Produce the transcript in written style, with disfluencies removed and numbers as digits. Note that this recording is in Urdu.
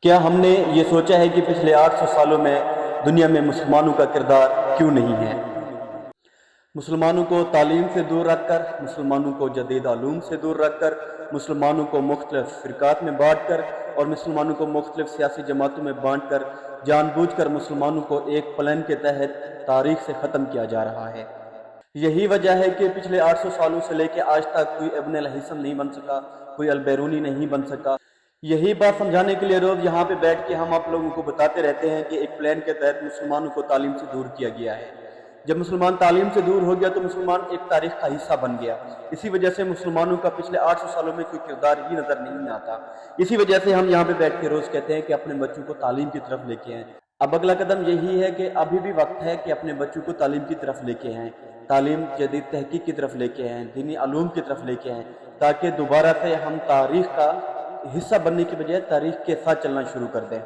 کیا ہم نے یہ سوچا ہے کہ پچھلے 800 سالوں میں دنیا میں مسلمانوں کا کردار کیوں نہیں ہے؟ مسلمانوں کو تعلیم سے دور رکھ کر، مسلمانوں کو جدید علوم سے دور رکھ کر، مسلمانوں کو مختلف فرقات میں بانٹ کر اور مسلمانوں کو مختلف سیاسی جماعتوں میں بانٹ کر جان بوجھ کر مسلمانوں کو ایک پلان کے تحت تاریخ سے ختم کیا جا رہا ہے۔ یہی وجہ ہے کہ پچھلے 800 سالوں سے لے کے آج تک کوئی ابن الہیثم نہیں بن سکا، کوئی البیرونی نہیں بن سکا۔ یہی بات سمجھانے کے لیے روز یہاں پہ بیٹھ کے ہم آپ لوگوں کو بتاتے رہتے ہیں کہ ایک پلان کے تحت مسلمانوں کو تعلیم سے دور کیا گیا ہے۔ جب مسلمان تعلیم سے دور ہو گیا تو مسلمان ایک تاریخ کا حصہ بن گیا۔ اسی وجہ سے مسلمانوں کا پچھلے 800 سالوں میں کوئی کردار ہی نظر نہیں آتا۔ اسی وجہ سے ہم یہاں پہ بیٹھ کے روز کہتے ہیں کہ اپنے بچوں کو تعلیم کی طرف لے کے آئیں۔ اب اگلا قدم یہی ہے کہ ابھی بھی وقت ہے کہ اپنے بچوں کو تعلیم کی طرف لے کے آئیں، تعلیم جدید تحقیق کی طرف لے کے آئیں، دینی علوم کی طرف لے کے آئیں، تاکہ دوبارہ سے ہم تاریخ کا حصہ بننے کی بجائے تاریخ کے ساتھ چلنا شروع کر دیں۔